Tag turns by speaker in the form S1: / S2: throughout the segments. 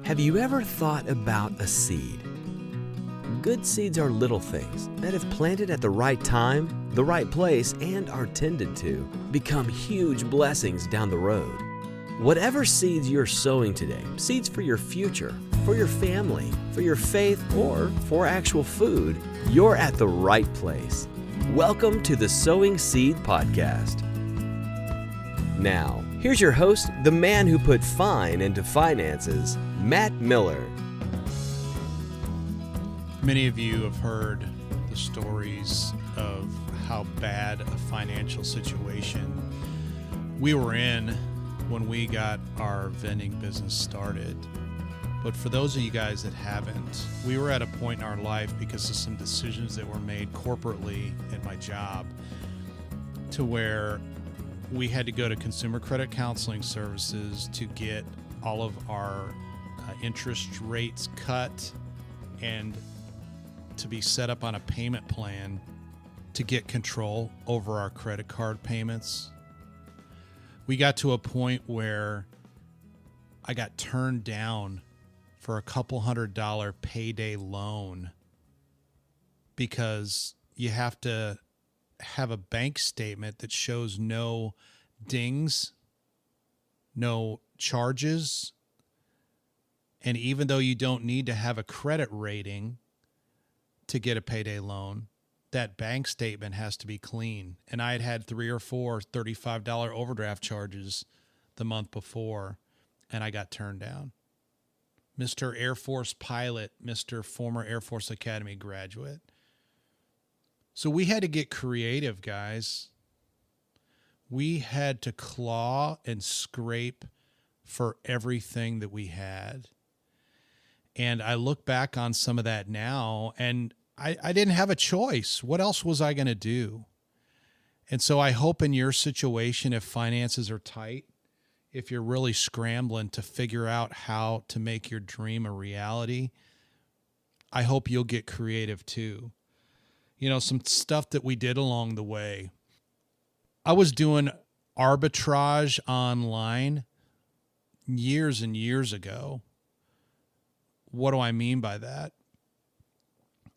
S1: Have you ever thought about a seed? Good seeds are little things that, if planted at the right time, the right place, and are tended to, become huge blessings down the road. Whatever seeds you're sowing today, seeds for your future, for your family, for your faith, or for actual food, you're at the right place. Welcome to the Sowing Seed Podcast. Now, here's your host, the man who put fine into finances, Matt Miller.
S2: Many of you have heard the stories of how bad a financial situation we were in when we got our vending business started. But for those of you guys that haven't, we were at a point in our life because of some decisions that were made corporately in my job to where we had to go to consumer credit counseling services to get all of our interest rates cut and to be set up on a payment plan to get control over our credit card payments. We got to a point where I got turned down for a couple $100 payday loan because you have to have a bank statement that shows no dings, no charges, and even though you don't need to have a credit rating to get a payday loan, that bank statement has to be clean. And I had 3 or 4 $35 overdraft charges the month before, and I got turned down. Mr. Air Force pilot, Mr. former Air Force Academy graduate. So we had to get creative, guys. We had to claw and scrape for everything that we had. And I look back on some of that now, and I didn't have a choice. What else was I going to do? And so I hope in your situation, if finances are tight, if you're really scrambling to figure out how to make your dream a reality, I hope you'll get creative too. You know, some stuff that we did along the way. I was doing arbitrage online years and years ago. What do I mean by that?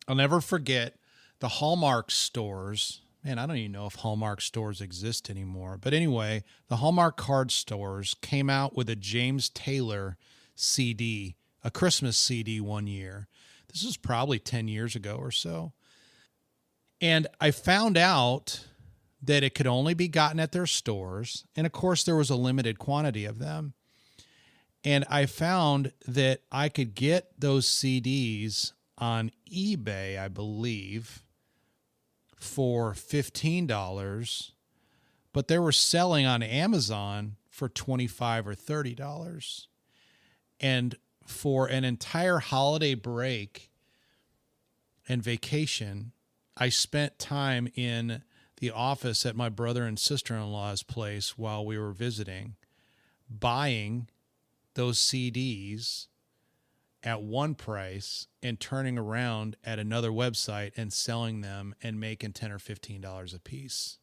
S2: I'll never forget the Hallmark stores. Man, I don't even know if Hallmark stores exist anymore. But anyway, the Hallmark card stores came out with a James Taylor CD, a Christmas CD one year. This was probably 10 years ago or so. And I found out that it could only be gotten at their stores. And of course, there was a limited quantity of them. And I found that I could get those CDs on eBay, I believe, for $15, but they were selling on Amazon for $25 or $30. And for an entire holiday break and vacation, I spent time in the office at my brother and sister-in-law's place while we were visiting, buying those CDs at one price and turning around at another website and selling them and making $10 or $15 a piece.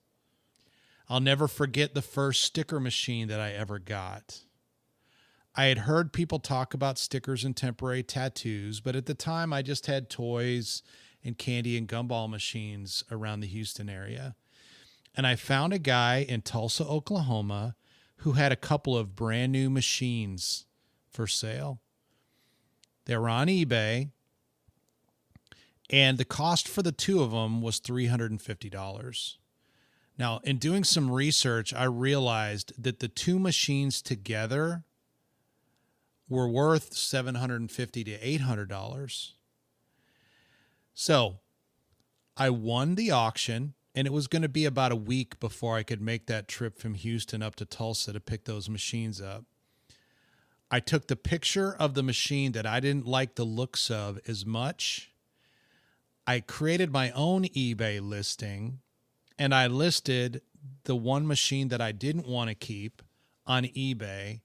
S2: I'll never forget the first sticker machine that I ever got. I had heard people talk about stickers and temporary tattoos, but at the time I just had toys and candy and gumball machines around the Houston area. And I found a guy in Tulsa, Oklahoma, who had a couple of brand new machines for sale. They were on eBay, and the cost for the two of them was $350. Now, in doing some research, I realized that the two machines together were worth $750 to $800. So I won the auction, and it was going to be about a week before I could make that trip from Houston up to Tulsa to pick those machines up. I took the picture of the machine that I didn't like the looks of as much. I created my own eBay listing, and I listed the one machine that I didn't want to keep on eBay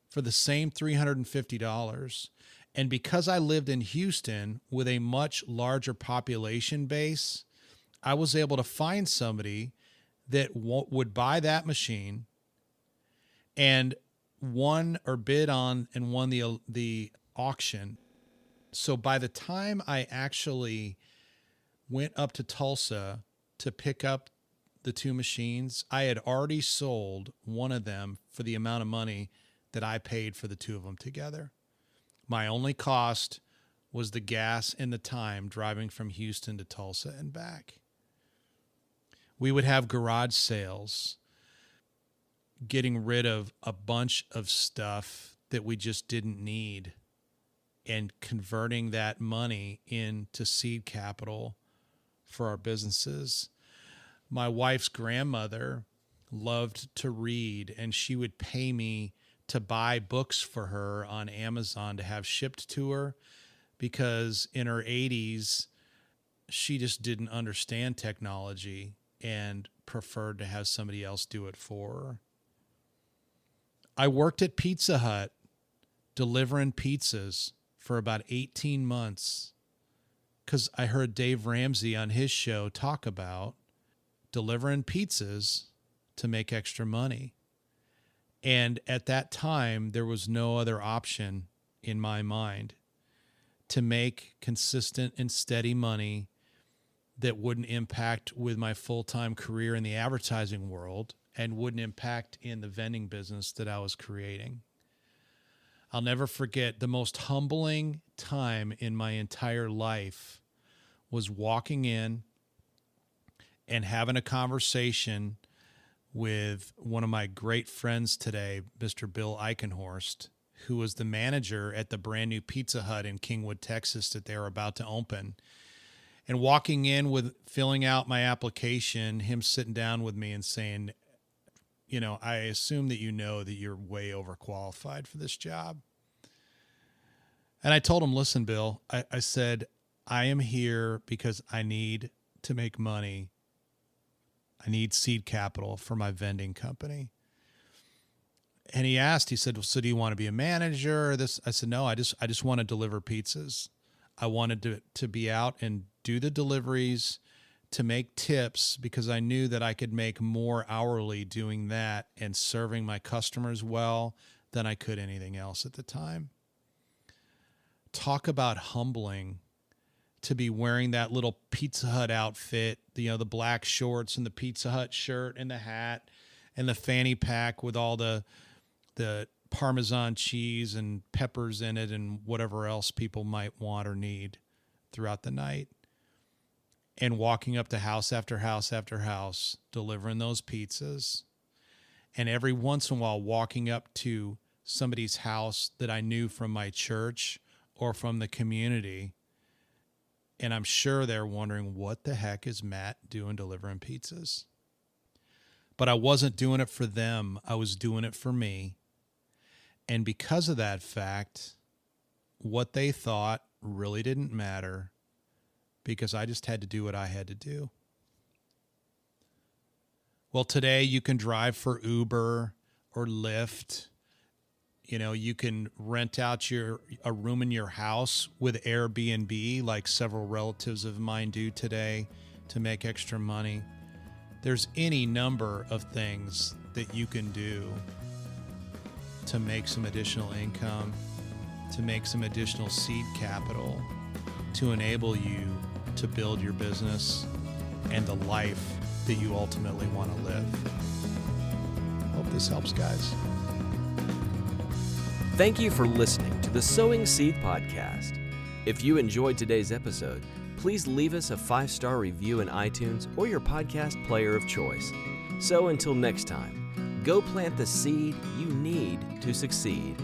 S2: for the same $350. And because I lived in Houston with a much larger population base, I was able to find somebody that would buy that machine and won or bid on and won the auction. So by the time I actually went up to Tulsa to pick up the two machines, I had already sold one of them for the amount of money that I paid for the two of them together. My only cost was the gas and the time driving from Houston to Tulsa and back. We would have garage sales, getting rid of a bunch of stuff that we just didn't need and converting that money into seed capital for our businesses. My wife's grandmother loved to read, and she would pay me to buy books for her on Amazon to have shipped to her, because in her 80s, she just didn't understand technology and preferred to have somebody else do it for her. I worked at Pizza Hut delivering pizzas for about 18 months because I heard Dave Ramsey on his show talk about delivering pizzas to make extra money. And at that time, there was no other option in my mind to make consistent and steady money that wouldn't impact with my full-time career in the advertising world and wouldn't impact in the vending business that I was creating. I'll never forget the most humbling time in my entire life was walking in and having a conversation with one of my great friends today, Mr. Bill Eichenhorst, who was the manager at the brand new Pizza Hut in Kingwood, Texas that they were about to open. And walking in with filling out my application, him sitting down with me and saying, you know, I assume that you know that you're way overqualified for this job. And I told him, listen, Bill, I said, I am here because I need to make money. I need seed capital for my vending company. And he said, well, so do you want to be a manager or this? I said, no, I just want to deliver pizzas. I wanted to be out and do the deliveries, to make tips, because I knew that I could make more hourly doing that and serving my customers well than I could anything else at the time. Talk about humbling to be wearing that little Pizza Hut outfit, the black shorts and the Pizza Hut shirt and the hat and the fanny pack with all the Parmesan cheese and peppers in it and whatever else people might want or need throughout the night. And walking up to house after house after house, delivering those pizzas. And every once in a while, walking up to somebody's house that I knew from my church or from the community. And I'm sure they're wondering, what the heck is Matt doing delivering pizzas? But I wasn't doing it for them. I was doing it for me. And because of that fact, what they thought really didn't matter, because I just had to do what I had to do. Well, today you can drive for Uber or Lyft. You can rent out a room in your house with Airbnb, like several relatives of mine do today, to make extra money. There's any number of things that you can do to make some additional income, to make some additional seed capital, to enable you to build your business and the life that you ultimately want to live. Hope this helps, guys.
S1: Thank you for listening to the Sowing Seed Podcast. If you enjoyed today's episode, please leave us a 5-star review in iTunes or your podcast player of choice. So until next time, go plant the seed you need to succeed.